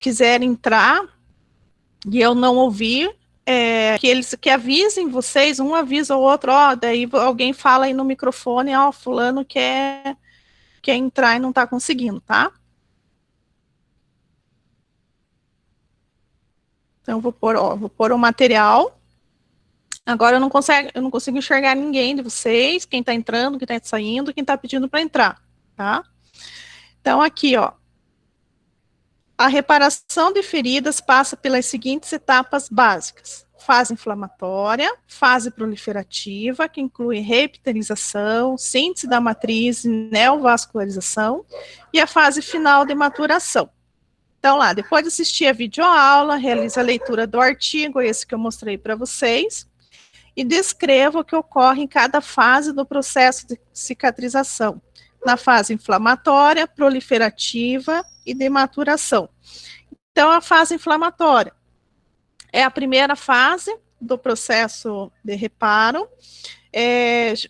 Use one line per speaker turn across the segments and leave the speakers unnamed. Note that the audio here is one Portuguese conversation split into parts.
quiserem entrar e eu não ouvir, que avisem vocês, um avisa o outro, daí alguém fala aí no microfone, fulano quer entrar e não está conseguindo, tá? Então, vou pôr o material. Agora eu não consigo enxergar ninguém de vocês, quem está entrando, quem está saindo, quem está pedindo para entrar, tá? Então, aqui, a reparação de feridas passa pelas seguintes etapas básicas: fase inflamatória, fase proliferativa, que inclui reepitelização, síntese da matriz e neovascularização, e a fase final de maturação. Então, lá, depois de assistir a videoaula, realiza a leitura do artigo, esse que eu mostrei para vocês, e descreva o que ocorre em cada fase do processo de cicatrização, na fase inflamatória, proliferativa e de maturação. Então, a fase inflamatória é a primeira fase do processo de reparo,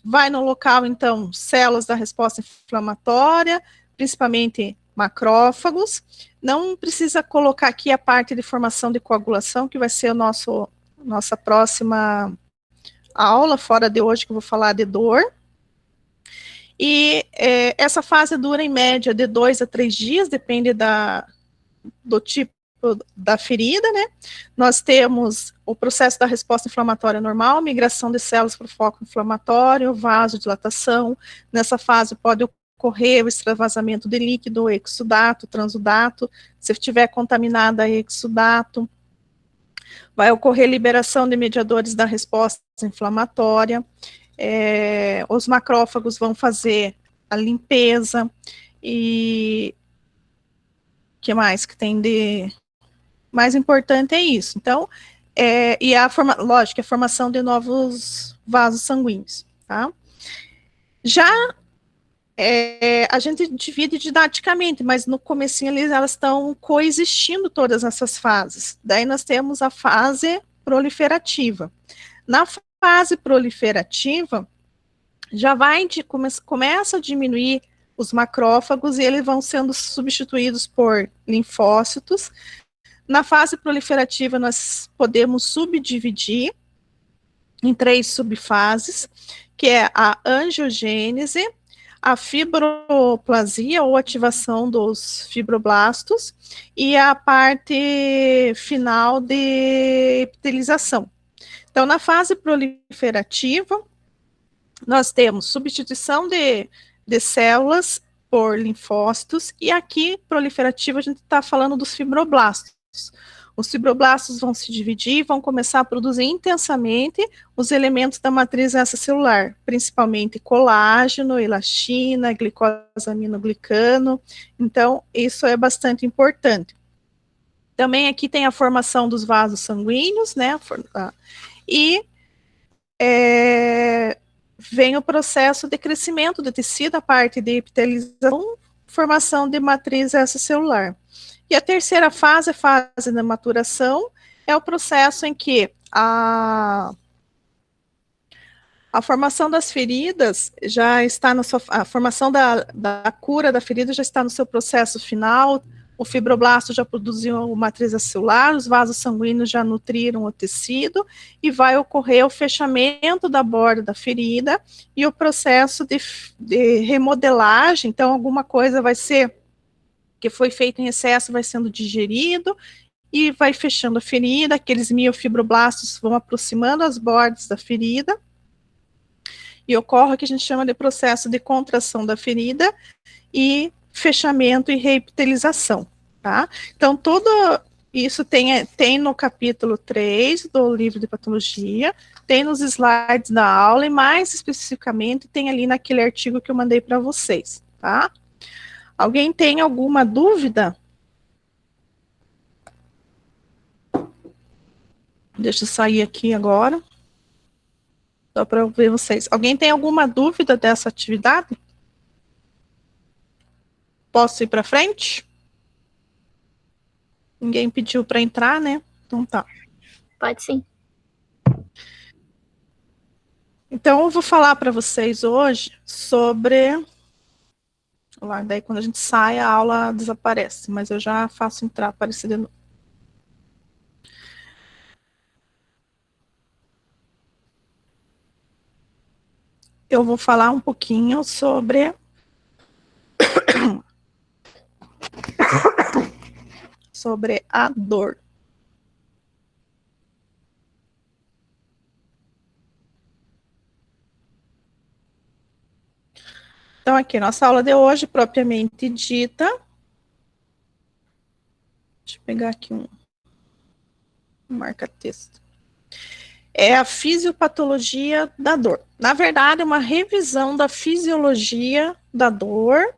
vai no local, então, células da resposta inflamatória, principalmente macrófagos. Não precisa colocar aqui a parte de formação de coagulação, que vai ser nossa próxima aula, fora de hoje, que eu vou falar de dor. E essa fase dura, em média, de 2 a 3 dias, depende do tipo da ferida, né? Nós temos o processo da resposta inflamatória normal, migração de células para o foco inflamatório, vasodilatação. Nessa fase pode ocorrer o extravasamento de líquido, exudato, transudato. Se estiver contaminada, exudato. Vai ocorrer liberação de mediadores da resposta inflamatória. Os macrófagos vão fazer a limpeza. E o que mais que tem de mais importante é isso. Então, e lógico, a formação de novos vasos sanguíneos, tá? Já a gente divide didaticamente, mas no comecinho elas estão coexistindo todas essas fases. Daí nós temos a fase proliferativa. Na fase proliferativa, já começa a diminuir os macrófagos e eles vão sendo substituídos por linfócitos. Na fase proliferativa, nós podemos subdividir em 3 subfases, que é a angiogênese, a fibroplasia, ou ativação dos fibroblastos, e a parte final de epitelização. Então, na fase proliferativa, nós temos substituição de células por linfócitos, e aqui, proliferativa, a gente está falando dos fibroblastos. Os fibroblastos vão se dividir e vão começar a produzir intensamente os elementos da matriz extracelular, principalmente colágeno, elastina, glicosaminoglicano. Então, isso é bastante importante. Também aqui tem a formação dos vasos sanguíneos, né? E vem o processo de crescimento do tecido, a parte de epitelização, formação de matriz extracelular. E a terceira fase, a fase da maturação, é o processo em que a formação das feridas já está a formação da cura da ferida já está no seu processo final, o fibroblasto já produziu matriz celular, os vasos sanguíneos já nutriram o tecido, e vai ocorrer o fechamento da borda da ferida, e o processo de remodelagem. Então, alguma coisa que foi feito em excesso vai sendo digerido, e vai fechando a ferida, aqueles miofibroblastos vão aproximando as bordas da ferida, e ocorre o que a gente chama de processo de contração da ferida, e fechamento e reepitelização, tá? Então, tudo isso tem no capítulo 3 do livro de patologia, tem nos slides da aula, e mais especificamente tem ali naquele artigo que eu mandei para vocês, tá? Alguém tem alguma dúvida? Deixa eu sair aqui agora, só para eu ver vocês. Alguém tem alguma dúvida dessa atividade? Posso ir para frente? Ninguém pediu para entrar, né? Então tá.
Pode sim.
Então, eu vou falar para vocês hoje sobre Lá, daí quando a gente sai, a aula desaparece, mas eu já faço entrar, aparecer de novo. Eu vou falar um pouquinho sobre a dor. Então, aqui, nossa aula de hoje, propriamente dita. Deixa eu pegar aqui um marca-texto. É a fisiopatologia da dor. Na verdade, é uma revisão da fisiologia da dor,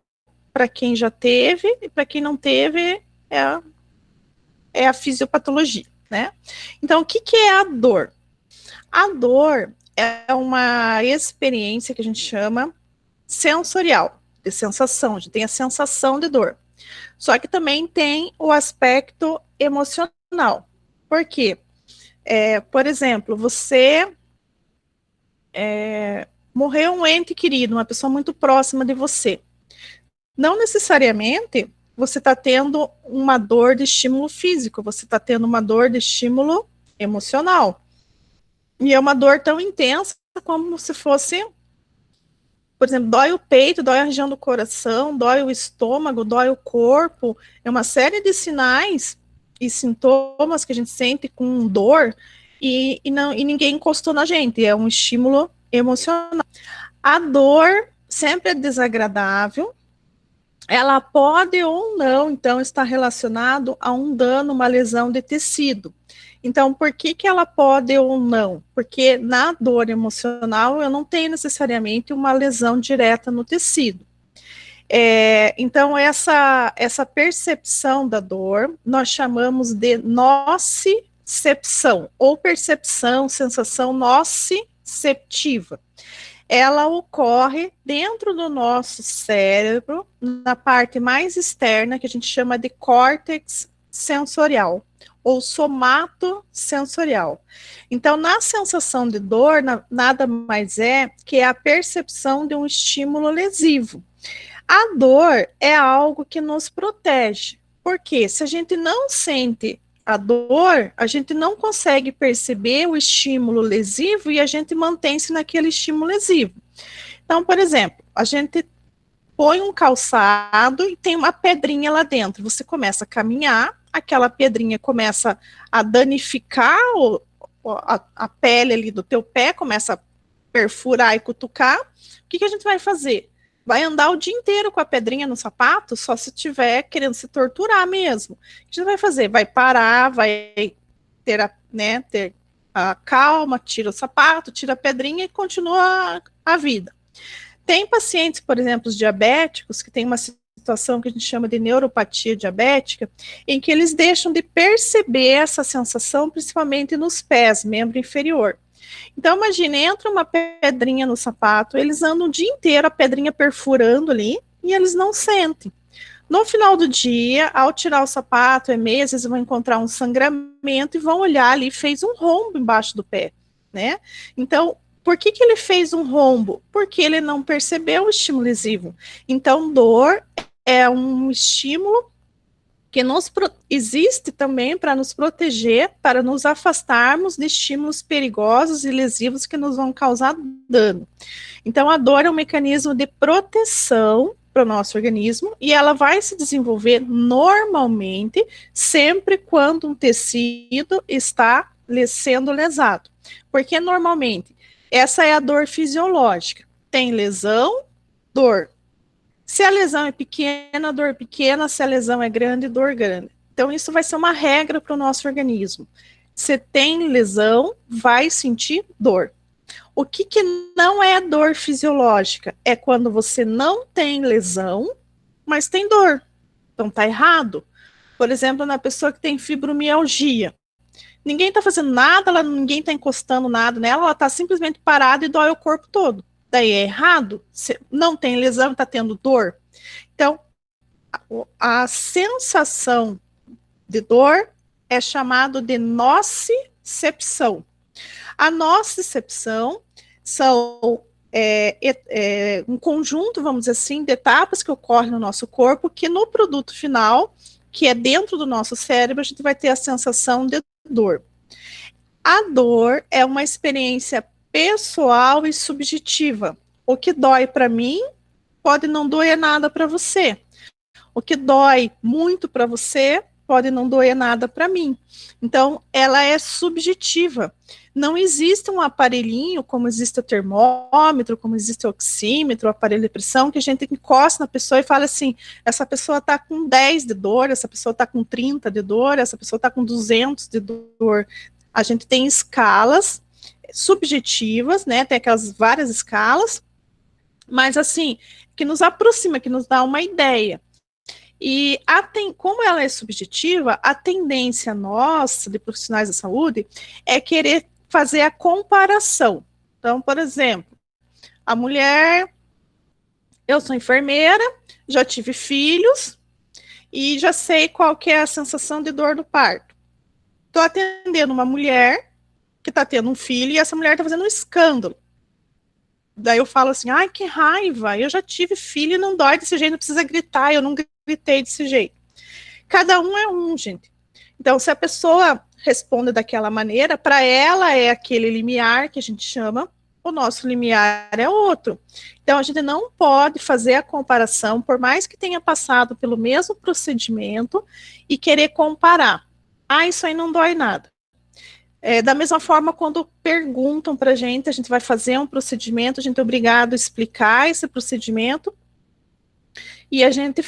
para quem já teve, e para quem não teve, é a fisiopatologia, né? Então, o que, que é a dor? A dor é uma experiência que a gente chama sensorial, de sensação, a gente tem a sensação de dor. Só que também tem o aspecto emocional. Por quê? Por exemplo, você morreu um ente querido, uma pessoa muito próxima de você. Não necessariamente você está tendo uma dor de estímulo físico, você está tendo uma dor de estímulo emocional. E é uma dor tão intensa como se fosse, por exemplo, dói o peito, dói a região do coração, dói o estômago, dói o corpo. É uma série de sinais e sintomas que a gente sente com dor e ninguém encostou na gente. É um estímulo emocional. A dor sempre é desagradável. Ela pode ou não, então, estar relacionado a um dano, uma lesão de tecido. Então, por que, que ela pode ou não? Porque na dor emocional eu não tenho necessariamente uma lesão direta no tecido. Então, essa percepção da dor nós chamamos de nocicepção, ou percepção, sensação nociceptiva. Ela ocorre dentro do nosso cérebro, na parte mais externa, que a gente chama de córtex sensorial, ou somatosensorial. Então, na sensação de dor, nada mais é que a percepção de um estímulo lesivo. A dor é algo que nos protege, porque se a gente não sente a dor, a gente não consegue perceber o estímulo lesivo e a gente mantém-se naquele estímulo lesivo. Então, por exemplo, a gente põe um calçado e tem uma pedrinha lá dentro. Você começa a caminhar, aquela pedrinha começa a danificar a pele ali do teu pé, começa a perfurar e cutucar. O que, que a gente vai fazer? Vai andar o dia inteiro com a pedrinha no sapato, só se tiver querendo se torturar mesmo. O que a gente vai fazer? Vai parar, vai ter a calma, tira o sapato, tira a pedrinha e continua a vida. Tem pacientes, por exemplo, os diabéticos, que tem uma situação que a gente chama de neuropatia diabética, em que eles deixam de perceber essa sensação, principalmente nos pés, membro inferior. Então, imagine, entra uma pedrinha no sapato, eles andam o dia inteiro, a pedrinha perfurando ali, e eles não sentem. No final do dia, ao tirar o sapato, meia, às vezes vão encontrar um sangramento e vão olhar ali, fez um rombo embaixo do pé, né? Então, por que, que ele fez um rombo? Porque ele não percebeu o estímulo lesivo. Então, dor é um estímulo que existe também para nos proteger, para nos afastarmos de estímulos perigosos e lesivos que nos vão causar dano. Então, a dor é um mecanismo de proteção para o nosso organismo e ela vai se desenvolver normalmente sempre quando um tecido está sendo lesado. Porque normalmente, essa é a dor fisiológica. Tem lesão, dor. Se a lesão é pequena, dor pequena. Se a lesão é grande, dor grande. Então, isso vai ser uma regra para o nosso organismo. Se tem lesão, vai sentir dor. O que, que não é dor fisiológica? É quando você não tem lesão, mas tem dor. Então, tá errado. Por exemplo, na pessoa que tem fibromialgia. Ninguém está fazendo nada, ninguém está encostando nada nela, ela está simplesmente parada e dói o corpo todo. Daí é errado, não tem lesão, está tendo dor. Então, a sensação de dor é chamado de nocicepção. A nocicepção são um conjunto, vamos dizer assim, de etapas que ocorrem no nosso corpo, que no produto final, que é dentro do nosso cérebro, a gente vai ter a sensação de dor. A dor é uma experiência pessoal e subjetiva. O que dói para mim pode não doer nada para você. O que dói muito para você pode não doer nada para mim. Então, ela é subjetiva. Não existe um aparelhinho, como existe o termômetro, como existe o oxímetro, o aparelho de pressão, que a gente encosta na pessoa e fala assim, essa pessoa está com 10 de dor, essa pessoa está com 30 de dor, essa pessoa está com 200 de dor. A gente tem escalas subjetivas, né? Tem aquelas várias escalas, mas assim, que nos aproxima, que nos dá uma ideia. E como ela é subjetiva, a tendência nossa, de profissionais da saúde, é querer fazer a comparação. Então, por exemplo, a mulher, eu sou enfermeira, já tive filhos, e já sei qual que é a sensação de dor do parto. Estou atendendo uma mulher que está tendo um filho, e essa mulher está fazendo um escândalo. Daí eu falo assim, ai, que raiva, eu já tive filho e não dói desse jeito, não precisa gritar, eu não gritei desse jeito. Cada um é um, gente. Então, se a pessoa responde daquela maneira, para ela é aquele limiar que a gente chama, o nosso limiar é outro. Então, a gente não pode fazer a comparação, por mais que tenha passado pelo mesmo procedimento, e querer comparar. Ah, isso aí não dói nada. Da mesma forma, quando perguntam para a gente vai fazer um procedimento, a gente é obrigado a explicar esse procedimento, e a gente,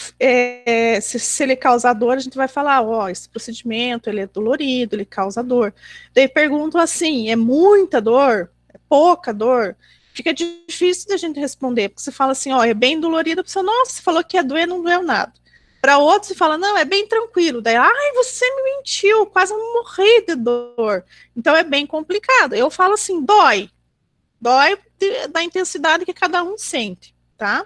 se ele causa dor, a gente vai falar, esse procedimento, ele é dolorido, ele causa dor. Daí perguntam assim, é muita dor? É pouca dor? Fica difícil da gente responder, porque você fala assim, é bem dolorido, a pessoa, nossa, você falou que ia doer, não doeu nada. Para outros, você fala, não, é bem tranquilo. Daí, ai, você me mentiu, quase morri de dor. Então, é bem complicado. Eu falo assim, dói. Dói da intensidade que cada um sente, tá?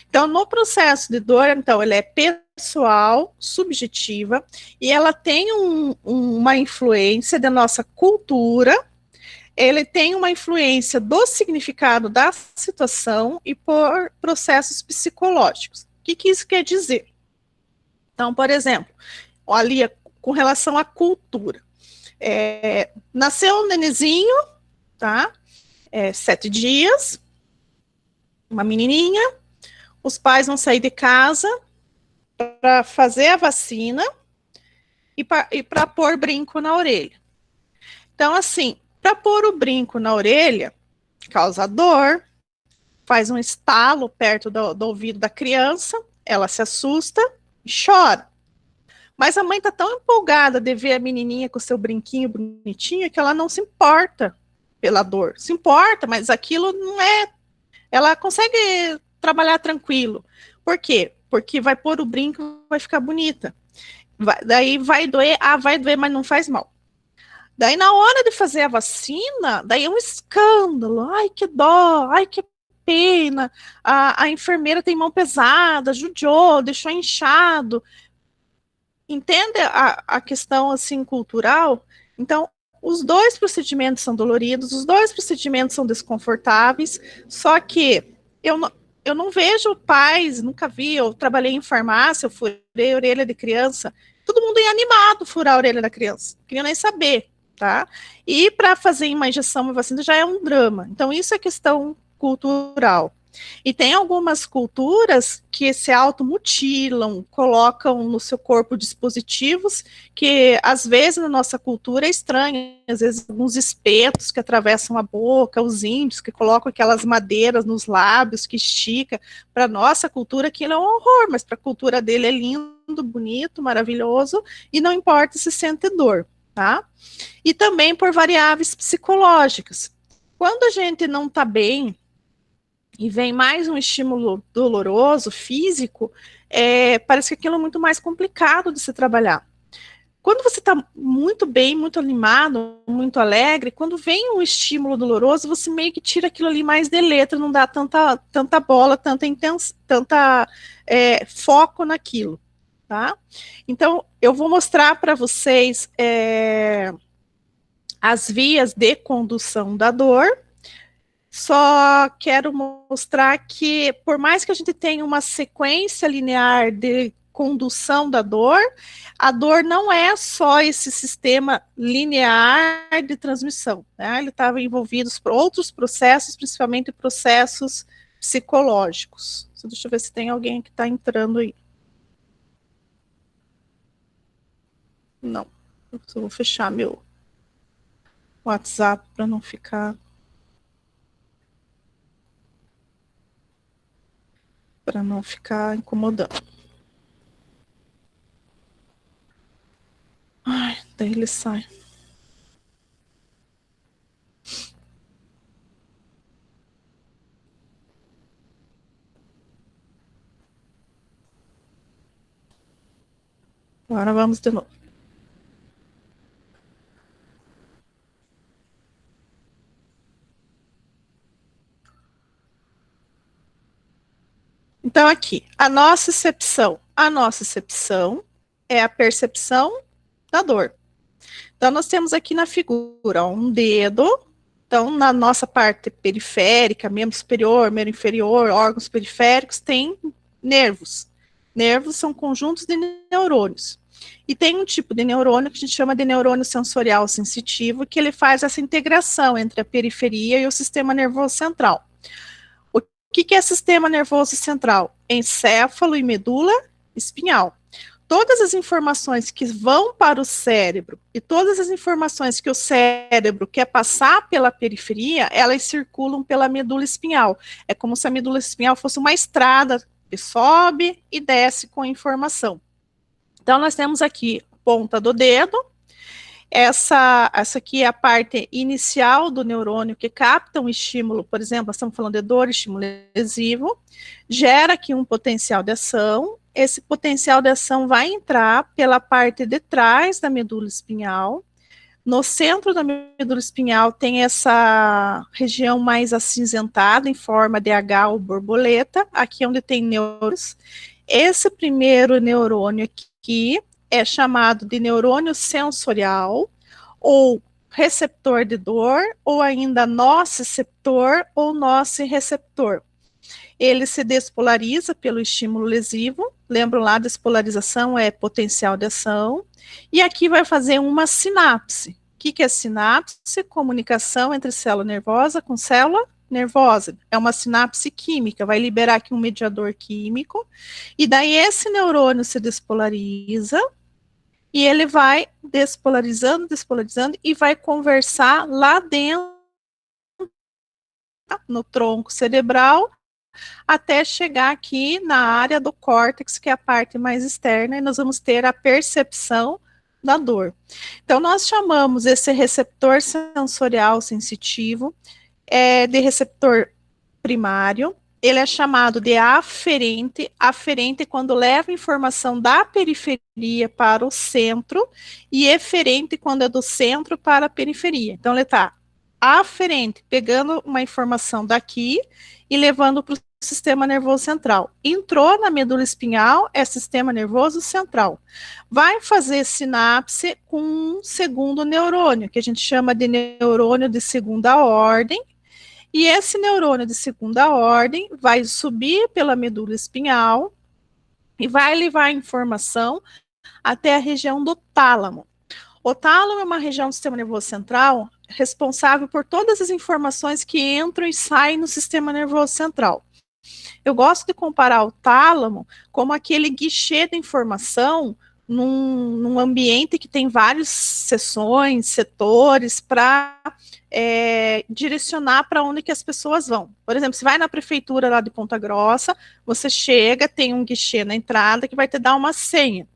Então, no processo de dor, então, ela é pessoal, subjetiva, e ela tem uma influência da nossa cultura, ele tem uma influência do significado da situação e por processos psicológicos. O que isso quer dizer? Então, por exemplo, ali com relação à cultura, nasceu um nenezinho, tá? 7 dias, uma menininha, os pais vão sair de casa para fazer a vacina e para pôr brinco na orelha. Então, assim, para pôr o brinco na orelha, causa dor, faz um estalo perto do ouvido da criança, ela se assusta e chora. Mas a mãe está tão empolgada de ver a menininha com o seu brinquinho bonitinho que ela não se importa pela dor. Se importa, mas aquilo não é... Ela consegue trabalhar tranquilo. Por quê? Porque vai pôr o brinco, vai ficar bonita. Daí vai doer, vai doer, mas não faz mal. Daí na hora de fazer a vacina, daí é um escândalo. Ai, que dó, ai, que pena. A enfermeira tem mão pesada, judiou, deixou inchado. Entende a questão assim cultural? Então, os dois procedimentos são doloridos, os dois procedimentos são desconfortáveis, só que eu não vejo pais, nunca vi, eu trabalhei em farmácia, eu furei a orelha de criança, todo mundo ia animado furar a orelha da criança, não queria nem saber, tá? E para fazer uma injeção, uma vacina já é um drama. Então, isso é questão cultural. E tem algumas culturas que se automutilam, colocam no seu corpo dispositivos que, às vezes, na nossa cultura é estranho. Às vezes, alguns espetos que atravessam a boca, os índios que colocam aquelas madeiras nos lábios, que estica. Para a nossa cultura, aquilo é um horror, mas para a cultura dele é lindo, bonito, maravilhoso, e não importa se sente dor, tá? E também por variáveis psicológicas. Quando a gente não está bem, e vem mais um estímulo doloroso, físico, parece que aquilo é muito mais complicado de se trabalhar. Quando você está muito bem, muito animado, muito alegre, quando vem um estímulo doloroso, você meio que tira aquilo ali mais de letra, não dá tanta bola, tanta foco naquilo, tá? Então, eu vou mostrar para vocês as vias de condução da dor. Só quero mostrar que, por mais que a gente tenha uma sequência linear de condução da dor, a dor não é só esse sistema linear de transmissão, né? Ele estava envolvido por outros processos, principalmente processos psicológicos. Deixa eu ver se tem alguém que está entrando aí. Não, eu vou fechar meu WhatsApp para não ficar incomodando. Ai, daí ele sai. Agora vamos de novo. Então, aqui, a nocicepção. A nocicepção é a percepção da dor. Então, nós temos aqui na figura um dedo. Então, na nossa parte periférica, membro superior, membro inferior, órgãos periféricos, tem nervos. Nervos são conjuntos de neurônios. E tem um tipo de neurônio que a gente chama de neurônio sensorial sensitivo, que ele faz essa integração entre a periferia e o sistema nervoso central. O que é sistema nervoso central? Encéfalo e medula espinhal. Todas as informações que vão para o cérebro e todas as informações que o cérebro quer passar pela periferia, elas circulam pela medula espinhal. É como se a medula espinhal fosse uma estrada que sobe e desce com a informação. Então, nós temos aqui a ponta do dedo. Essa aqui é a parte inicial do neurônio que capta um estímulo, por exemplo, estamos falando de dor, estímulo lesivo, gera aqui um potencial de ação. Esse potencial de ação vai entrar pela parte de trás da medula espinhal. No centro da medula espinhal tem essa região mais acinzentada, em forma de H ou borboleta, aqui onde tem neurônios. Esse primeiro neurônio aqui é chamado de neurônio sensorial, ou receptor de dor, ou ainda nociceptor ou nocireceptor. Ele se despolariza pelo estímulo lesivo, lembram lá, despolarização é potencial de ação, e aqui vai fazer uma sinapse. O que é sinapse? Comunicação entre célula nervosa com célula nervosa. É uma sinapse química, vai liberar aqui um mediador químico, e daí esse neurônio se despolariza, e ele vai despolarizando, e vai conversar lá dentro, no tronco cerebral, até chegar aqui na área do córtex, que é a parte mais externa, e nós vamos ter a percepção da dor. Então, nós chamamos esse receptor sensorial sensitivo de receptor primário. Ele é chamado de aferente. Aferente quando leva informação da periferia para o centro, e eferente quando é do centro para a periferia. Então, ele está aferente, pegando uma informação daqui e levando para o sistema nervoso central. Entrou na medula espinhal, é sistema nervoso central. Vai fazer sinapse com um segundo neurônio, que a gente chama de neurônio de segunda ordem, e esse neurônio de segunda ordem vai subir pela medula espinhal e vai levar a informação até a região do tálamo. O tálamo é uma região do sistema nervoso central responsável por todas as informações que entram e saem no sistema nervoso central. Eu gosto de comparar o tálamo como aquele guichê de informação num ambiente que tem várias seções, setores, para direcionar para onde que as pessoas vão. Por exemplo, se vai na prefeitura lá de Ponta Grossa, você chega, tem um guichê na entrada que vai te dar uma senha.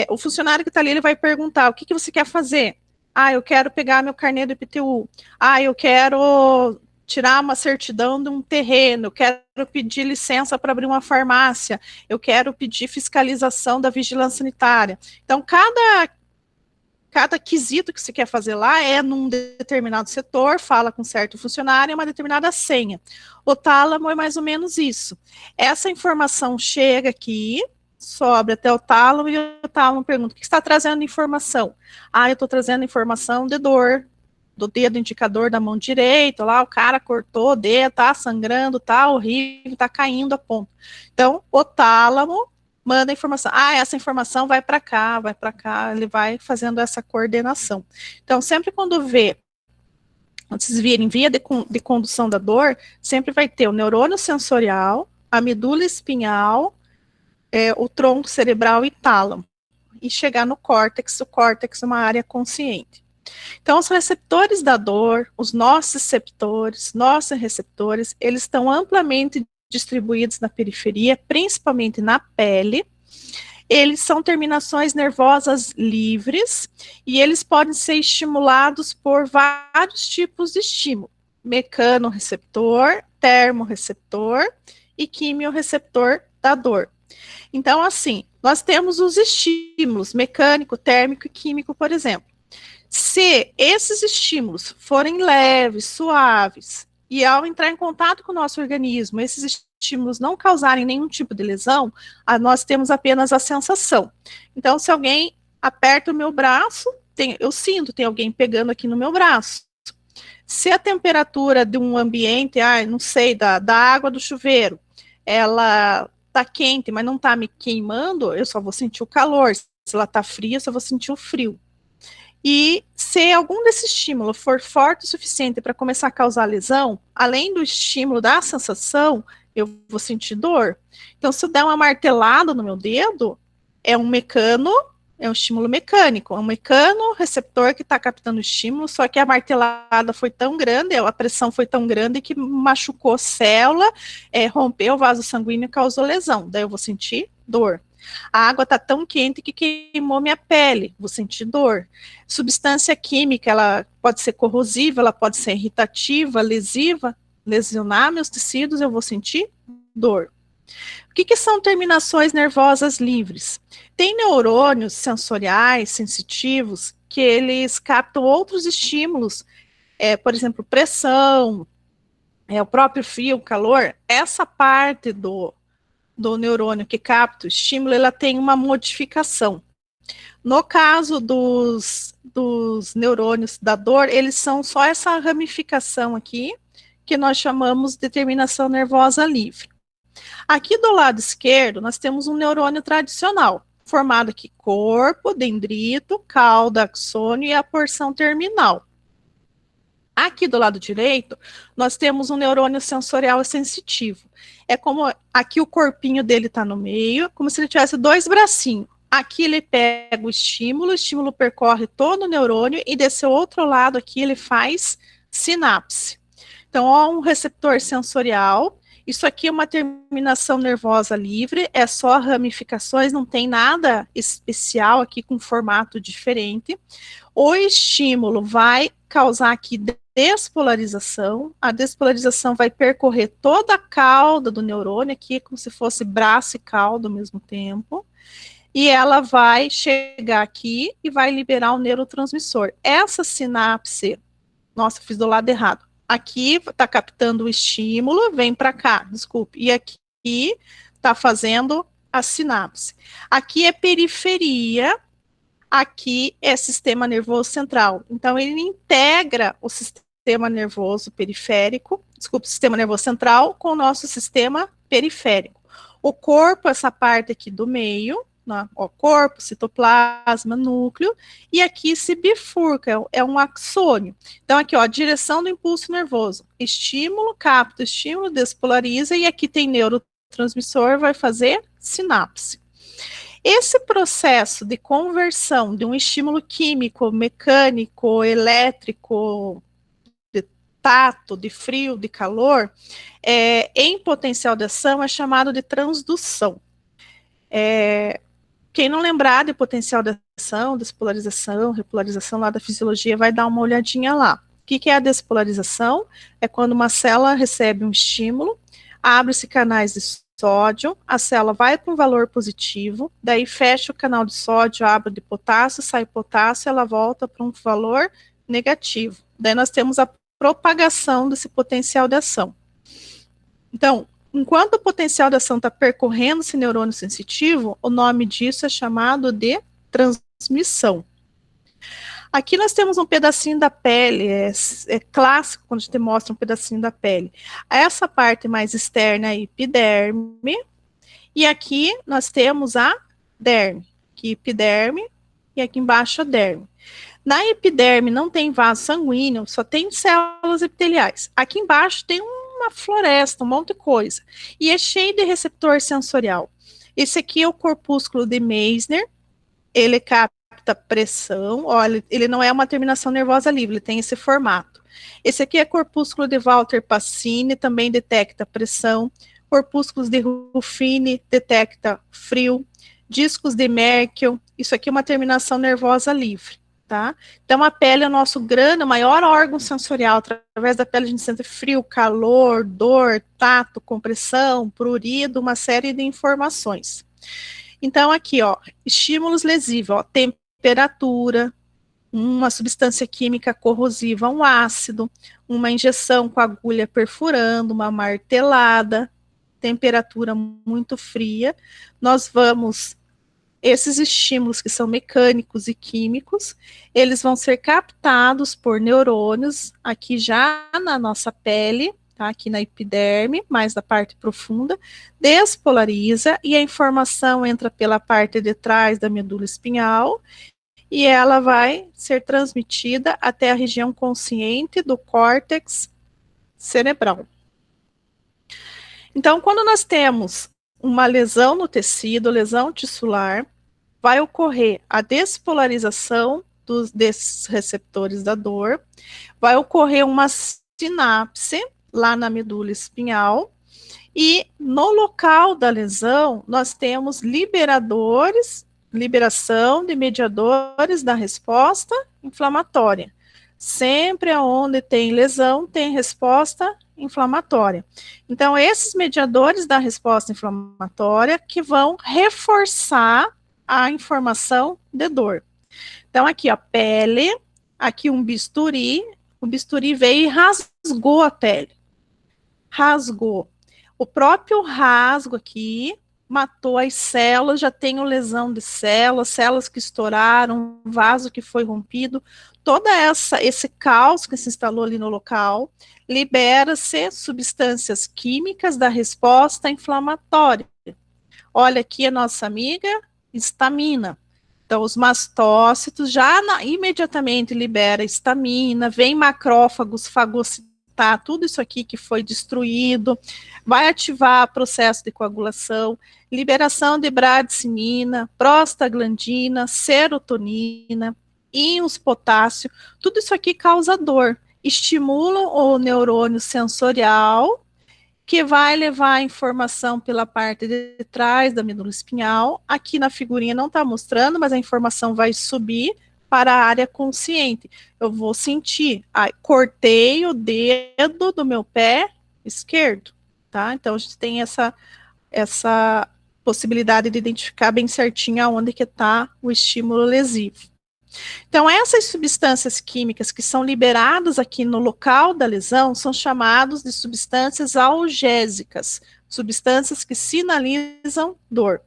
O funcionário que está ali, ele vai perguntar, o que você quer fazer? Ah, eu quero pegar meu carnê do IPTU. Ah, eu quero tirar uma certidão de um terreno, eu quero pedir licença para abrir uma farmácia, eu quero pedir fiscalização da vigilância sanitária. Então, cada quesito que você quer fazer lá é num determinado setor, fala com certo funcionário, é uma determinada senha. O tálamo é mais ou menos isso. Essa informação chega aqui, sobe até o tálamo, e o tálamo pergunta, o que está trazendo informação? Ah, eu estou trazendo informação de dor, do dedo indicador da mão direita, lá o cara cortou o dedo, tá sangrando, tá horrível, tá caindo a ponta. Então, o tálamo manda a informação, essa informação vai para cá, ele vai fazendo essa coordenação. Então, sempre quando vocês virem via de condução da dor, sempre vai ter o neurônio sensorial, a medula espinhal, o tronco cerebral e tálamo, e chegar no córtex, o córtex é uma área consciente. Então, os receptores da dor, os nociceptores, nocireceptores, eles estão amplamente distribuídos na periferia, principalmente na pele. Eles são terminações nervosas livres e eles podem ser estimulados por vários tipos de estímulo: mecanorreceptor, termorreceptor e quimiorreceptor da dor. Então, assim, nós temos os estímulos mecânico, térmico e químico, por exemplo. Se esses estímulos forem leves, suaves, e ao entrar em contato com o nosso organismo, esses estímulos não causarem nenhum tipo de lesão, nós temos apenas a sensação. Então, se alguém aperta o meu braço, eu sinto, tem alguém pegando aqui no meu braço. Se a temperatura de um ambiente, não sei, da água do chuveiro, ela está quente, mas não está me queimando, eu só vou sentir o calor. Se ela está fria, eu só vou sentir o frio. E se algum desse estímulo for forte o suficiente para começar a causar lesão, além do estímulo da sensação, eu vou sentir dor. Então, se eu der uma martelada no meu dedo, é um estímulo mecânico, é um mecanorreceptor que está captando o estímulo, só que a martelada foi tão grande, a pressão foi tão grande que machucou a célula, rompeu o vaso sanguíneo e causou lesão. Daí eu vou sentir dor. A água está tão quente que queimou minha pele, vou sentir dor. Substância química, ela pode ser corrosiva, ela pode ser irritativa, lesiva, lesionar meus tecidos, eu vou sentir dor. O que são terminações nervosas livres? Tem neurônios sensoriais, sensitivos, que eles captam outros estímulos, por exemplo, pressão, o próprio frio, o calor. Essa parte do neurônio que capta o estímulo, ela tem uma modificação. No caso dos neurônios da dor, eles são só essa ramificação aqui, que nós chamamos de terminação nervosa livre. Aqui do lado esquerdo, nós temos um neurônio tradicional, formado aqui corpo, dendrito, cauda, axônio e a porção terminal. Aqui do lado direito, nós temos um neurônio sensorial sensitivo. É como aqui o corpinho dele está no meio, como se ele tivesse dois bracinhos. Aqui ele pega o estímulo percorre todo o neurônio e desse outro lado aqui ele faz sinapse. Então, ó, um receptor sensorial. Isso aqui é uma terminação nervosa livre, é só ramificações, não tem nada especial aqui com formato diferente. O estímulo vai causar aqui despolarização, a despolarização vai percorrer toda a cauda do neurônio, aqui como se fosse braço e cauda ao mesmo tempo, e ela vai chegar aqui e vai liberar o neurotransmissor. Essa sinapse, nossa, fiz do lado errado. Aqui está captando o estímulo, vem para cá, desculpe, e aqui está fazendo a sinapse. Aqui é periferia, aqui é sistema nervoso central. Então, ele integra o sistema nervoso periférico, sistema nervoso central com o nosso sistema periférico. O corpo, essa parte aqui do meio, né, corpo, citoplasma, núcleo, e aqui se bifurca, é um axônio. Então, aqui, ó, direção do impulso nervoso. Estímulo, capta, estímulo, despolariza, e aqui tem neurotransmissor, vai fazer sinapse. Esse processo de conversão de um estímulo químico, mecânico, elétrico, de tato, de frio, de calor, em potencial de ação é chamado de transdução. Quem não lembrar de potencial de ação, despolarização, repolarização lá da fisiologia, vai dar uma olhadinha lá. O que é a despolarização? É quando uma célula recebe um estímulo, abre-se canais de sódio, a célula vai para um valor positivo, daí fecha o canal de sódio, abre de potássio, sai potássio, ela volta para um valor negativo. Daí nós temos a propagação desse potencial de ação. Então, enquanto o potencial de ação está percorrendo esse neurônio sensitivo, o nome disso é chamado de transmissão. Aqui nós temos um pedacinho da pele, é clássico quando a gente mostra um pedacinho da pele. Essa parte mais externa é a epiderme, e aqui nós temos a derme, aqui epiderme, e aqui embaixo a derme. Na epiderme não tem vaso sanguíneo, só tem células epiteliais. Aqui embaixo tem uma floresta, um monte de coisa. E é cheio de receptor sensorial. Esse aqui é o corpúsculo de Meissner, ele capta pressão, olha, ele não é uma terminação nervosa livre, ele tem esse formato. Esse aqui é corpúsculo de Walter Pacini, também detecta pressão. Corpúsculos de Ruffini detecta frio. Discos de Merkel, isso aqui é uma terminação nervosa livre, tá? Então, a pele é o nosso grande, maior órgão sensorial. Através da pele a gente sente frio, calor, dor, tato, compressão, prurido, uma série de informações. Então, aqui, ó, estímulos lesivos, ó, temperatura, uma substância química corrosiva, um ácido, uma injeção com agulha perfurando, uma martelada, temperatura muito fria. Nós vamos, esses estímulos que são mecânicos e químicos, eles vão ser captados por neurônios aqui já na nossa pele, tá? Aqui na epiderme, mais da parte profunda, despolariza e a informação entra pela parte de trás da medula espinhal e ela vai ser transmitida até a região consciente do córtex cerebral. Então, quando nós temos uma lesão no tecido, lesão tissular, vai ocorrer a despolarização desses receptores da dor, vai ocorrer uma sinapse lá na medula espinhal, e no local da lesão, nós temos liberação de mediadores da resposta inflamatória. Sempre onde tem lesão, tem resposta inflamatória. Então, esses mediadores da resposta inflamatória que vão reforçar a informação de dor. Então, aqui, ó, pele, aqui um bisturi, o bisturi veio e rasgou a pele. Rasgou. O próprio rasgo aqui matou as células, já tenho lesão de células, células que estouraram, vaso que foi rompido, toda esse caos que se instalou ali no local, libera-se substâncias químicas da resposta inflamatória. Olha aqui a nossa amiga, histamina. Então, os mastócitos já imediatamente libera histamina, vem macrófagos fagocitar tudo isso aqui que foi destruído, vai ativar processo de coagulação, liberação de bradicimina, prostaglandina, serotonina, íons potássio, tudo isso aqui causa dor, estimulam o neurônio sensorial, que vai levar a informação pela parte de trás da medula espinhal. Aqui na figurinha não está mostrando, mas a informação vai subir para a área consciente. Eu vou sentir, cortei o dedo do meu pé esquerdo, tá? Então, a gente tem essa possibilidade de identificar bem certinho aonde que está o estímulo lesivo. Então, essas substâncias químicas que são liberadas aqui no local da lesão são chamadas de substâncias algésicas, substâncias que sinalizam dor.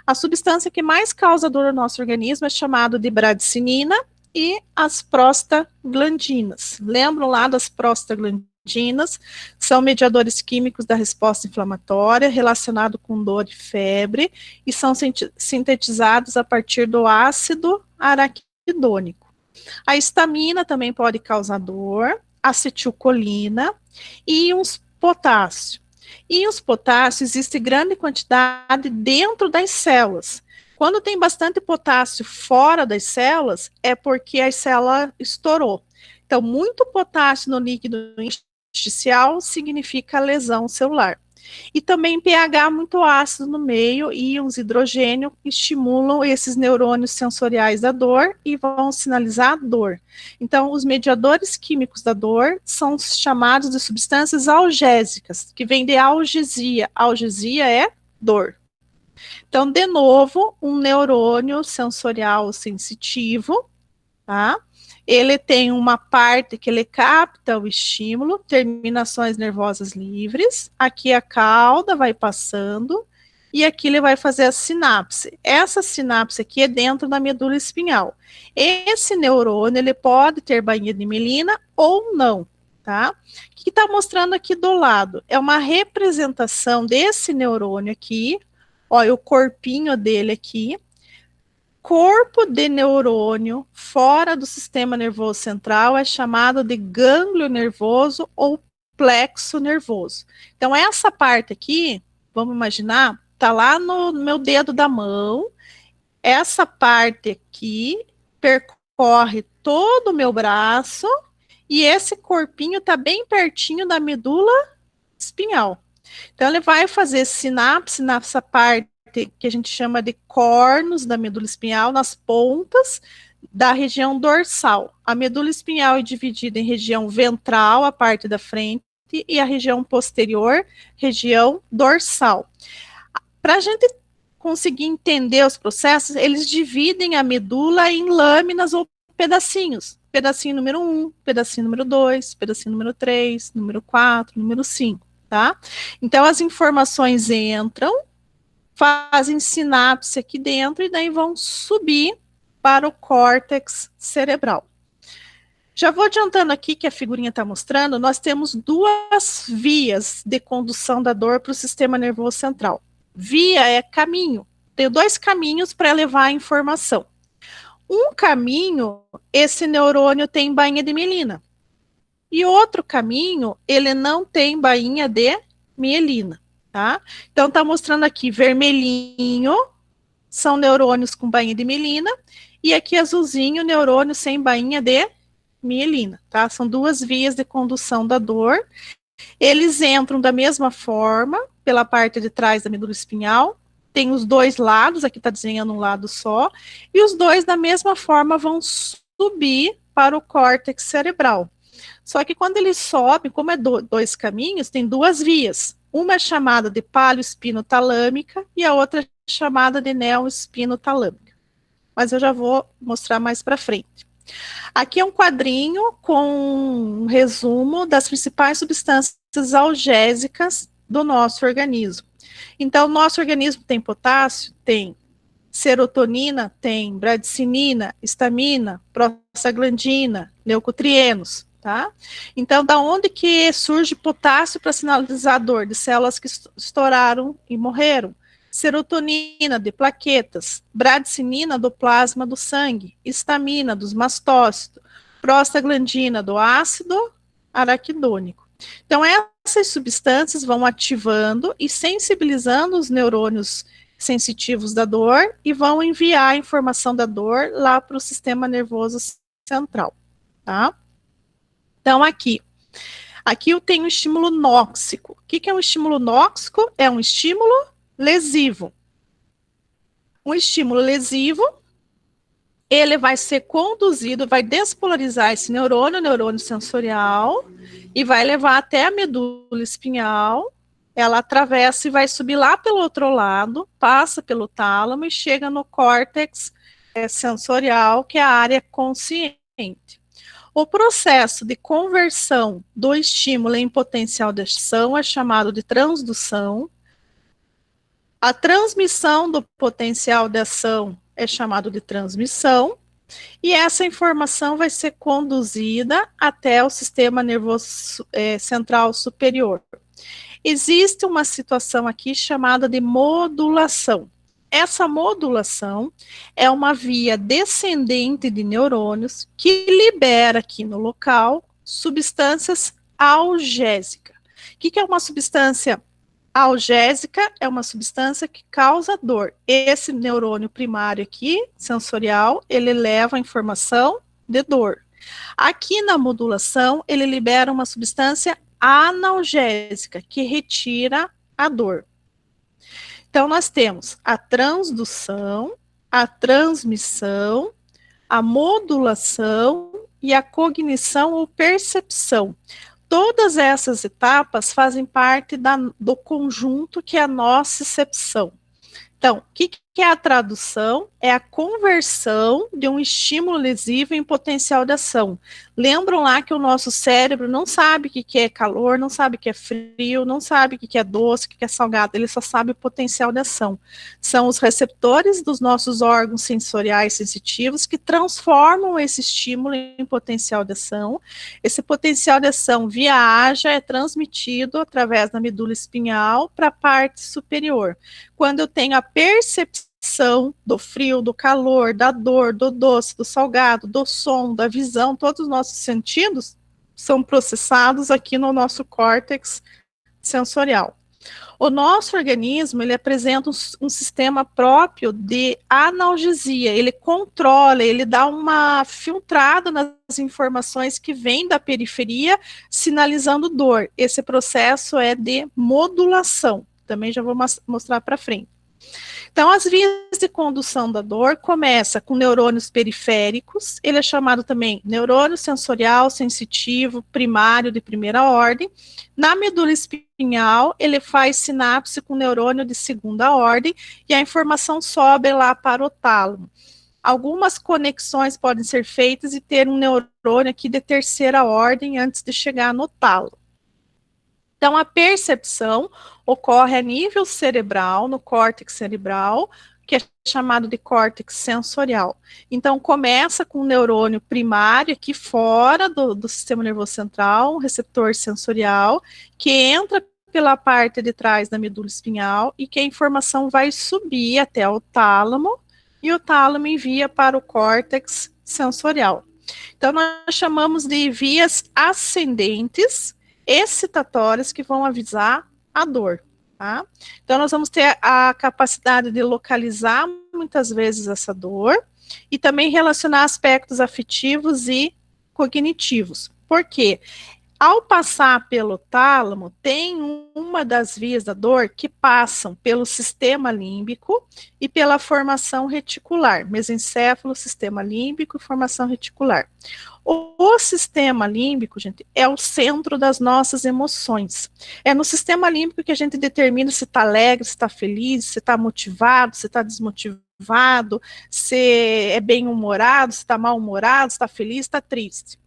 A substância que mais causa dor no nosso organismo é chamada de bradicinina e as prostaglandinas. Lembram lá das prostaglandinas? São mediadores químicos da resposta inflamatória relacionado com dor e febre e são sintetizados a partir do ácido araquidônico. A histamina também pode causar dor, acetilcolina e íons potássio. Íons potássio existe grande quantidade dentro das células. Quando tem bastante potássio fora das células, é porque a célula estourou. Então, muito potássio no líquido intersticial significa lesão celular. E também pH muito ácido no meio, íons hidrogênio estimulam esses neurônios sensoriais da dor e vão sinalizar dor. Então, os mediadores químicos da dor são chamados de substâncias algésicas, que vem de algesia. Algesia é dor. Então, de novo, um neurônio sensorial sensitivo, tá? Ele tem uma parte que ele capta o estímulo, terminações nervosas livres. Aqui a cauda vai passando e aqui ele vai fazer a sinapse. Essa sinapse aqui é dentro da medula espinhal. Esse neurônio, ele pode ter bainha de mielina ou não, tá? O que está mostrando aqui do lado? É uma representação desse neurônio aqui, olha o corpinho dele aqui, corpo de neurônio fora do sistema nervoso central é chamado de gânglio nervoso ou plexo nervoso. Então, essa parte aqui, vamos imaginar, tá lá no meu dedo da mão, essa parte aqui percorre todo o meu braço e esse corpinho tá bem pertinho da medula espinhal. Então, ele vai fazer sinapse nessa parte que a gente chama de cornos da medula espinhal, nas pontas da região dorsal. A medula espinhal é dividida em região ventral, a parte da frente, e a região posterior, região dorsal. Para a gente conseguir entender os processos, eles dividem a medula em lâminas ou pedacinhos. Pedacinho número 1, pedacinho número 2, pedacinho número 3, número 4, número 5, tá? Então, as informações entram, fazem sinapse aqui dentro e daí vão subir para o córtex cerebral. Já vou adiantando aqui que a figurinha está mostrando, nós temos duas vias de condução da dor para o sistema nervoso central. Via é caminho, tem dois caminhos para levar a informação. Um caminho, esse neurônio tem bainha de mielina. E outro caminho, ele não tem bainha de mielina. Tá? Então, está mostrando aqui vermelhinho, são neurônios com bainha de mielina, e aqui azulzinho, neurônio sem bainha de mielina, tá? São duas vias de condução da dor. Eles entram da mesma forma, pela parte de trás da medula espinhal, tem os dois lados, aqui está desenhando um lado só, e os dois da mesma forma vão subir para o córtex cerebral. Só que quando ele sobe, como é dois caminhos, tem duas vias. Uma é chamada de palioespinotalâmica e a outra é chamada de neoespinotalâmica. Mas eu já vou mostrar mais para frente. Aqui é um quadrinho com um resumo das principais substâncias algésicas do nosso organismo. Então, nosso organismo tem potássio? Tem. Serotonina? Tem. Bradicinina, histamina, prostaglandina, leucotrienos. Tá? Então, da onde que surge potássio para sinalizador? De células que estouraram e morreram. Serotonina, de plaquetas. Bradicinina, do plasma do sangue. Histamina, dos mastócitos. Prostaglandina, do ácido araquidônico. Então, essas substâncias vão ativando e sensibilizando os neurônios sensitivos da dor e vão enviar a informação da dor lá para o sistema nervoso central. Tá? Então, aqui eu tenho um estímulo nóxico. O que é um estímulo nóxico? É um estímulo lesivo. Um estímulo lesivo, ele vai ser conduzido, vai despolarizar esse neurônio, o neurônio sensorial, e vai levar até a medula espinhal, ela atravessa e vai subir lá pelo outro lado, passa pelo tálamo e chega no córtex sensorial, que é a área consciente. O processo de conversão do estímulo em potencial de ação é chamado de transdução. A transmissão do potencial de ação é chamado de transmissão. E essa informação vai ser conduzida até o sistema nervoso central superior. Existe uma situação aqui chamada de modulação. Essa modulação é uma via descendente de neurônios que libera aqui no local substâncias algésicas. O que é uma substância algésica? É uma substância que causa dor. Esse neurônio primário aqui, sensorial, ele leva a informação de dor. Aqui na modulação, ele libera uma substância analgésica que retira a dor. Então, nós temos a transdução, a transmissão, a modulação e a cognição ou percepção. Todas essas etapas fazem parte do conjunto que é a nocicepção. Então, o que que é a tradução? É a conversão de um estímulo lesivo em potencial de ação. Lembram lá que o nosso cérebro não sabe o que é calor, não sabe o que é frio, não sabe o que é doce, o que é salgado, ele só sabe o potencial de ação. São os receptores dos nossos órgãos sensoriais sensitivos que transformam esse estímulo em potencial de ação. Esse potencial de ação viaja, é transmitido através da medula espinhal para a parte superior. Quando eu tenho a percepção do frio, do calor, da dor, do doce, do salgado, do som, da visão, todos os nossos sentidos são processados aqui no nosso córtex sensorial. O nosso organismo, ele apresenta um sistema próprio de analgesia, ele controla, ele dá uma filtrada nas informações que vêm da periferia, sinalizando dor. Esse processo é de modulação, também já vou mostrar para frente. Então, as vias de condução da dor começa com neurônios periféricos, ele é chamado também neurônio sensorial, sensitivo, primário de primeira ordem. Na medula espinhal, ele faz sinapse com neurônio de segunda ordem e a informação sobe lá para o tálamo. Algumas conexões podem ser feitas e ter um neurônio aqui de terceira ordem antes de chegar no tálamo. Então, a percepção ocorre a nível cerebral, no córtex cerebral, que é chamado de córtex sensorial. Então, começa com o neurônio primário, aqui fora do sistema nervoso central, um receptor sensorial, que entra pela parte de trás da medula espinhal e que a informação vai subir até o tálamo, e o tálamo envia para o córtex sensorial. Então, nós chamamos de vias ascendentes, excitatórias, que vão avisar a dor, tá? Então, nós vamos ter a capacidade de localizar muitas vezes essa dor e também relacionar aspectos afetivos e cognitivos. Por quê? Ao passar pelo tálamo, tem uma das vias da dor que passam pelo sistema límbico e pela formação reticular, mesencéfalo, sistema límbico e formação reticular. O sistema límbico, gente, é o centro das nossas emoções. É no sistema límbico que a gente determina se está alegre, se está feliz, se está motivado, se está desmotivado, se é bem-humorado, se está mal-humorado, se está feliz, se está triste.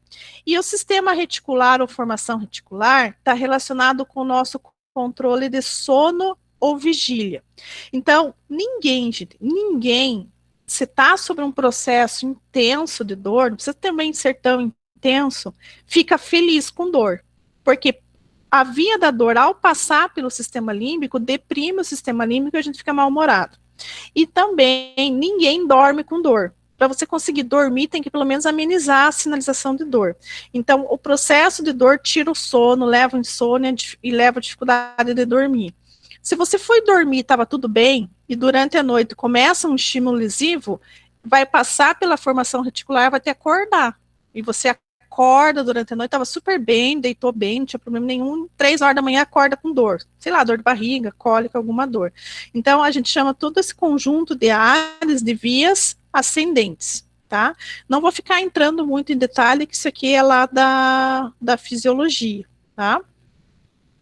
E o sistema reticular ou formação reticular está relacionado com o nosso controle de sono ou vigília. Então, ninguém, gente, ninguém, se está sobre um processo intenso de dor, não precisa também ser tão intenso, fica feliz com dor. Porque a via da dor, ao passar pelo sistema límbico, deprime o sistema límbico e a gente fica mal-humorado. E também ninguém dorme com dor. Para você conseguir dormir, tem que pelo menos amenizar a sinalização de dor. Então, o processo de dor tira o sono, leva a insônia e leva a dificuldade de dormir. Se você foi dormir e estava tudo bem, e durante a noite começa um estímulo lesivo, vai passar pela formação reticular, vai te acordar. E você acorda durante a noite, estava super bem, deitou bem, não tinha problema nenhum, 3 horas da manhã acorda com dor. Sei lá, dor de barriga, cólica, alguma dor. Então, a gente chama todo esse conjunto de áreas, de vias ascendentes, tá? Não vou ficar entrando muito em detalhe, que isso aqui é lá da fisiologia, tá?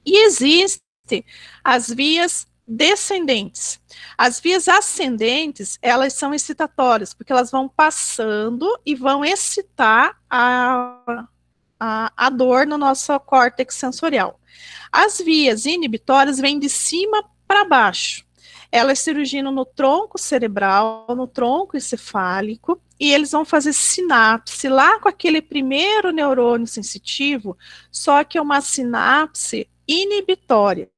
E existem as vias descendentes. As vias ascendentes, elas são excitatórias, porque elas vão passando e vão excitar a dor no nosso córtex sensorial. As vias inibitórias vêm de cima para baixo. Elas se originam no tronco cerebral, no tronco encefálico, e eles vão fazer sinapse lá com aquele primeiro neurônio sensitivo, só que é uma sinapse inibitória.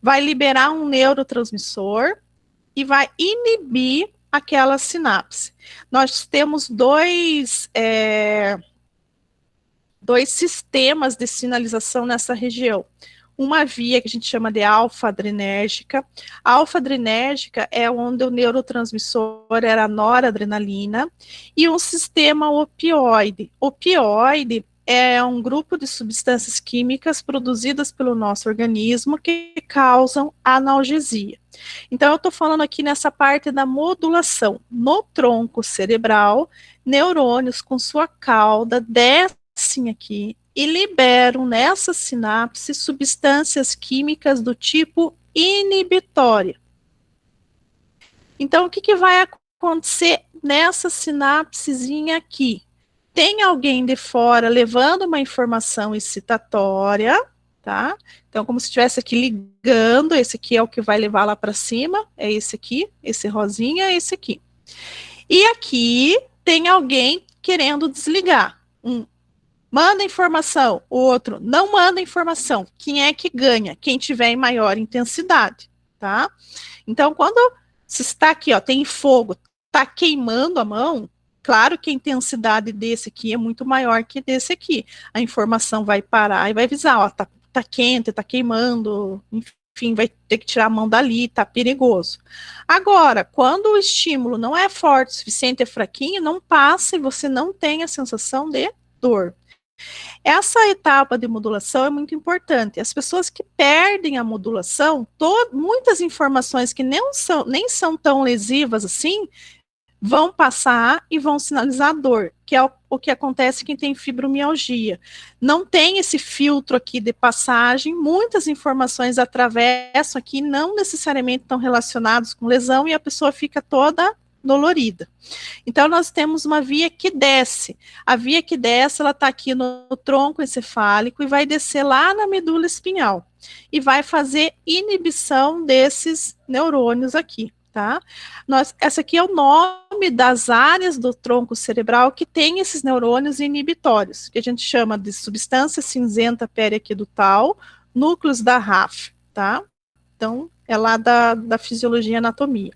Vai liberar um neurotransmissor e vai inibir aquela sinapse. Nós temos dois sistemas de sinalização nessa região. Uma via que a gente chama de alfa-adrenérgica. A alfa-adrenérgica é onde o neurotransmissor era a noradrenalina, e um sistema opioide. Opioide é um grupo de substâncias químicas produzidas pelo nosso organismo que causam analgesia. Então, eu estou falando aqui nessa parte da modulação. No tronco cerebral, neurônios com sua cauda descem aqui e liberam nessa sinapse substâncias químicas do tipo inibitória. Então, o que vai acontecer nessa sinapsezinha aqui? Tem alguém de fora levando uma informação excitatória, tá? Então, como se estivesse aqui ligando, esse aqui é o que vai levar lá para cima, é esse aqui, esse rosinha é esse aqui. E aqui tem alguém querendo desligar. Manda informação, o outro não manda informação. Quem é que ganha? Quem tiver em maior intensidade, tá? Então, quando se está aqui, ó, tem fogo, está queimando a mão, claro que a intensidade desse aqui é muito maior que desse aqui. A informação vai parar e vai avisar, ó, tá quente, tá queimando, enfim, vai ter que tirar a mão dali, tá perigoso. Agora, quando o estímulo não é forte o suficiente, é fraquinho, não passa e você não tem a sensação de dor. Essa etapa de modulação é muito importante. As pessoas que perdem a modulação, muitas informações que nem são tão lesivas assim, vão passar e vão sinalizar dor, que é o que acontece quem tem fibromialgia. Não tem esse filtro aqui de passagem, muitas informações atravessam aqui, não necessariamente estão relacionadas com lesão, e a pessoa fica toda dolorida. Então, nós temos uma via que desce. A via que desce, ela está aqui no tronco encefálico e vai descer lá na medula espinhal. E vai fazer inibição desses neurônios aqui, tá? Essa aqui é o nome das áreas do tronco cerebral que tem esses neurônios inibitórios, que a gente chama de substância cinzenta periaquidutal, núcleos da RAF, tá? Então, é lá da fisiologia e anatomia.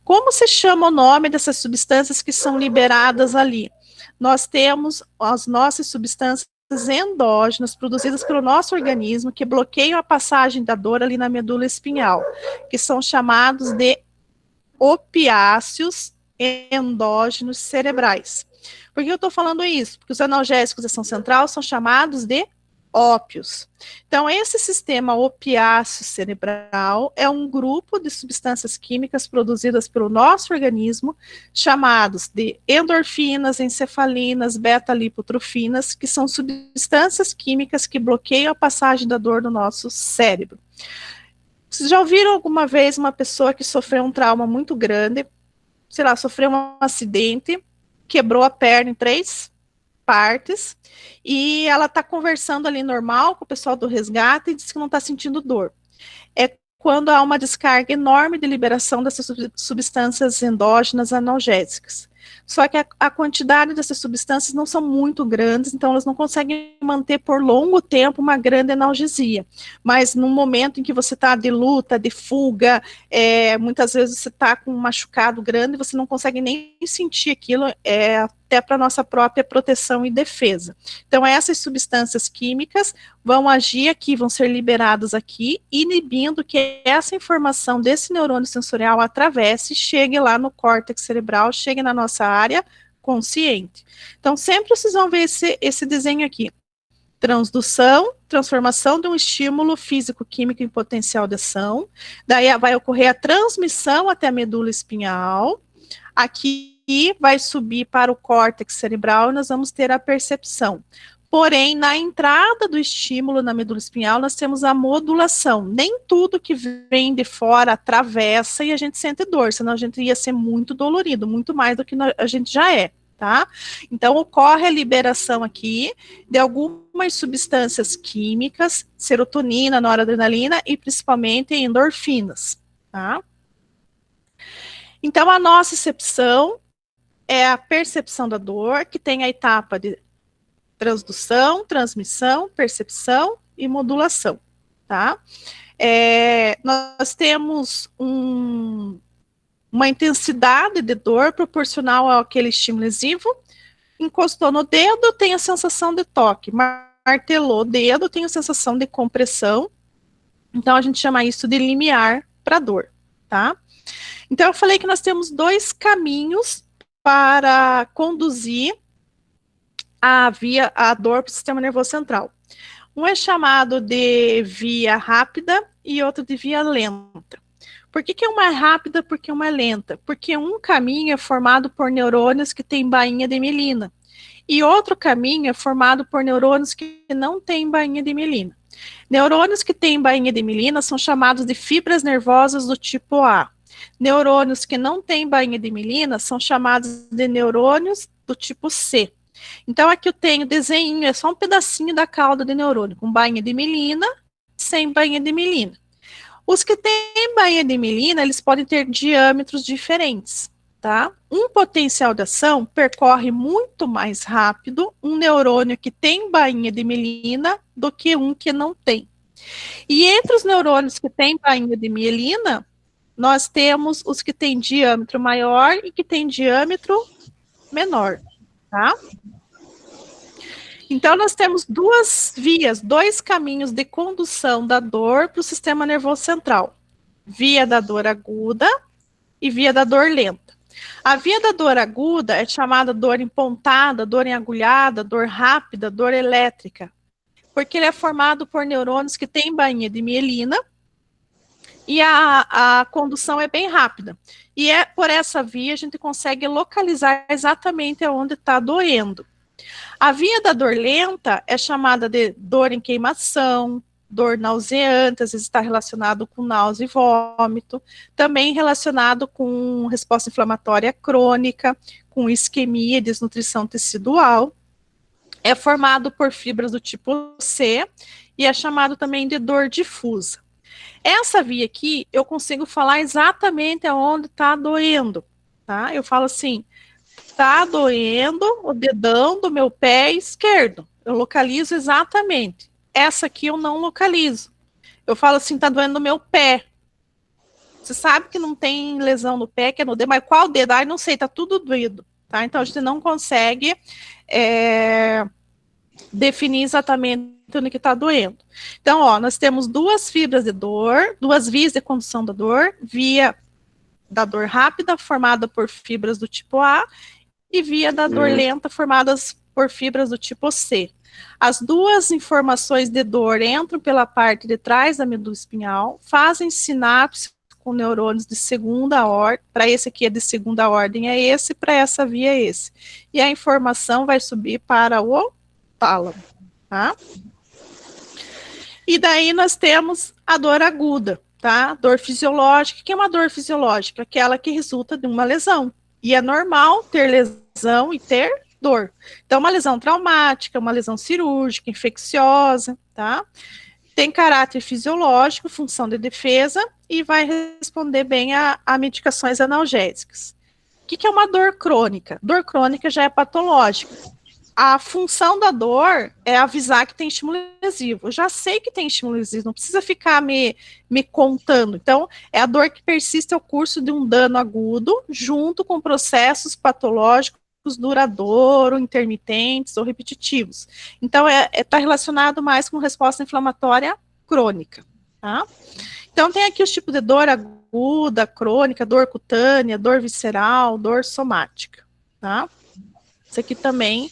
Como se chama o nome dessas substâncias que são liberadas ali? Nós temos as nossas substâncias endógenas produzidas pelo nosso organismo que bloqueiam a passagem da dor ali na medula espinhal, que são chamados de opiáceos endógenos cerebrais. Por que eu estou falando isso? Porque os analgésicos de ação central são chamados de ópios. Então, esse sistema opiáceo cerebral é um grupo de substâncias químicas produzidas pelo nosso organismo, chamados de endorfinas, encefalinas, beta-lipotrofinas, que são substâncias químicas que bloqueiam a passagem da dor no nosso cérebro. Vocês já ouviram alguma vez uma pessoa que sofreu um trauma muito grande, sei lá, sofreu um acidente, quebrou a perna em 3 partes, e ela está conversando ali normal com o pessoal do resgate e diz que não está sentindo dor. É quando há uma descarga enorme de liberação dessas substâncias endógenas analgésicas. Só que a quantidade dessas substâncias não são muito grandes, então elas não conseguem manter por longo tempo uma grande analgesia. Mas no momento em que você está de luta, de fuga, muitas vezes você está com um machucado grande, você não consegue nem sentir aquilo, até para nossa própria proteção e defesa. Então, essas substâncias químicas vão agir aqui, vão ser liberadas aqui, inibindo que essa informação desse neurônio sensorial atravesse, chegue lá no córtex cerebral, chegue na nossa área consciente. Então, sempre vocês vão ver esse desenho aqui. Transdução, transformação de um estímulo físico-químico em potencial de ação. Daí vai ocorrer a transmissão até a medula espinhal. Aqui vai subir para o córtex cerebral e nós vamos ter a percepção. Porém, na entrada do estímulo na medula espinhal, nós temos a modulação. Nem tudo que vem de fora atravessa e a gente sente dor, senão a gente ia ser muito dolorido, muito mais do que a gente já é, tá? Então, ocorre a liberação aqui de algumas substâncias químicas, serotonina, noradrenalina e principalmente endorfinas, tá? Então, a nocicepção é a percepção da dor, que tem a etapa de transdução, transmissão, percepção e modulação, tá? Nós temos uma intensidade de dor proporcional àquele estímulo lesivo. Encostou no dedo, tem a sensação de toque. Martelou o dedo, tem a sensação de compressão. Então, a gente chama isso de limiar para dor, tá? Então, eu falei que nós temos 2 caminhos para conduzir a dor para o sistema nervoso central. Um é chamado de via rápida e outro de via lenta. Por que uma é rápida? Porque uma é lenta? Porque um caminho é formado por neurônios que têm bainha de mielina e outro caminho é formado por neurônios que não têm bainha de mielina. Neurônios que têm bainha de mielina são chamados de fibras nervosas do tipo A. Neurônios que não têm bainha de mielina são chamados de neurônios do tipo C. Então, aqui eu tenho desenho, é só um pedacinho da cauda de neurônio, com bainha de mielina, sem bainha de mielina. Os que têm bainha de mielina, eles podem ter diâmetros diferentes, tá? Um potencial de ação percorre muito mais rápido um neurônio que tem bainha de mielina do que um que não tem. E entre os neurônios que têm bainha de mielina, nós temos os que têm diâmetro maior e que têm diâmetro menor, tá? Então, nós temos duas vias, dois caminhos de condução da dor para o sistema nervoso central. Via da dor aguda e via da dor lenta. A via da dor aguda é chamada dor empontada, dor enagulhada, dor rápida, dor elétrica, porque ele é formado por neurônios que têm bainha de mielina e a condução é bem rápida. E é por essa via a gente consegue localizar exatamente onde está doendo. A via da dor lenta é chamada de dor em queimação, dor nauseante, às vezes está relacionado com náusea e vômito, também relacionado com resposta inflamatória crônica, com isquemia e desnutrição tecidual. É formado por fibras do tipo C e é chamado também de dor difusa. Essa via aqui, eu consigo falar exatamente aonde está doendo, tá? Eu falo assim, tá doendo o dedão do meu pé esquerdo. Eu localizo exatamente. Essa aqui eu não localizo. Eu falo assim, tá doendo o meu pé. Você sabe que não tem lesão no pé, que é no dedo, mas qual dedo? Ai, não sei, tá tudo doído, tá? Então a gente não consegue definir exatamente onde que tá doendo. Então, ó, nós temos duas fibras de dor, duas vias de condução da dor, via da dor rápida, formada por fibras do tipo A, e via da dor lenta, formadas por fibras do tipo C. As duas informações de dor entram pela parte de trás da medula espinhal, fazem sinapse com neurônios de segunda ordem, para esse aqui é de segunda ordem é esse, para essa via é esse. E a informação vai subir para o tálamo, tá? E daí nós temos a dor aguda, tá? Dor fisiológica. O que é uma dor fisiológica? Aquela que resulta de uma lesão. E é normal ter lesão e ter dor. Então, uma lesão traumática, uma lesão cirúrgica, infecciosa, tá? Tem caráter fisiológico, função de defesa e vai responder bem a medicações analgésicas. O que é uma dor crônica? Dor crônica já é patológica. A função da dor é avisar que tem estímulo lesivo. Eu já sei que tem estímulo lesivo, não precisa ficar me contando. Então, é a dor que persiste ao curso de um dano agudo, junto com processos patológicos duradouros, intermitentes ou repetitivos. Então, está relacionado mais com resposta inflamatória crônica, tá? Então, tem aqui os tipos de dor aguda, crônica, dor cutânea, dor visceral, dor somática, tá? Isso aqui também.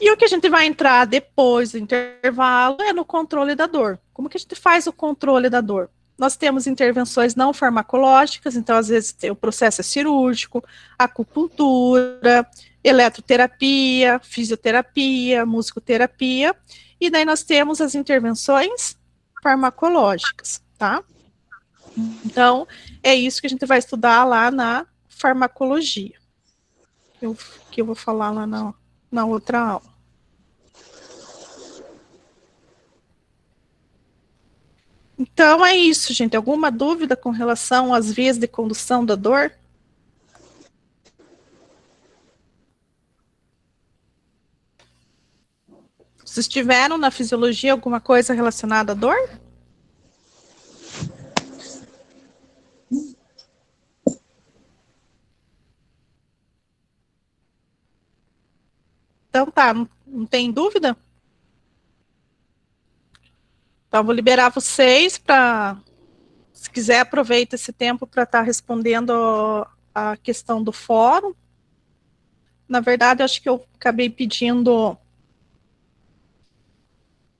E o que a gente vai entrar depois do intervalo é no controle da dor. Como que a gente faz o controle da dor? Nós temos intervenções não farmacológicas, então às vezes o processo é cirúrgico, acupuntura, eletroterapia, fisioterapia, musicoterapia, e daí nós temos as intervenções farmacológicas, tá? Então, é isso que a gente vai estudar lá na farmacologia, que eu vou falar lá na outra aula. Então é isso, gente. Alguma dúvida com relação às vias de condução da dor? Vocês tiveram na fisiologia alguma coisa relacionada à dor? Então tá, não tem dúvida? Então vou liberar vocês para, se quiser, aproveita esse tempo para estar respondendo a questão do fórum. Na verdade, acho que eu acabei pedindo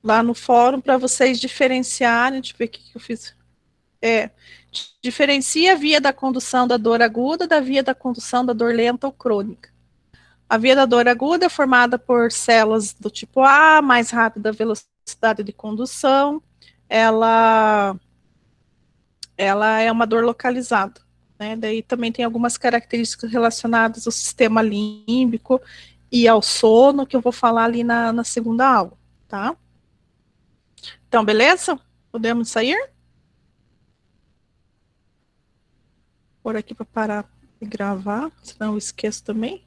lá no fórum para vocês diferenciarem, deixa eu ver o que eu fiz. Diferencia a via da condução da dor aguda da via da condução da dor lenta ou crônica. A via da dor aguda é formada por células do tipo A, mais rápida velocidade de condução, ela ela é uma dor localizada, né? Daí também tem algumas características relacionadas ao sistema límbico e ao sono, que eu vou falar ali na segunda aula, tá? Então, beleza? Podemos sair? Por aqui para parar de gravar, senão eu esqueço também.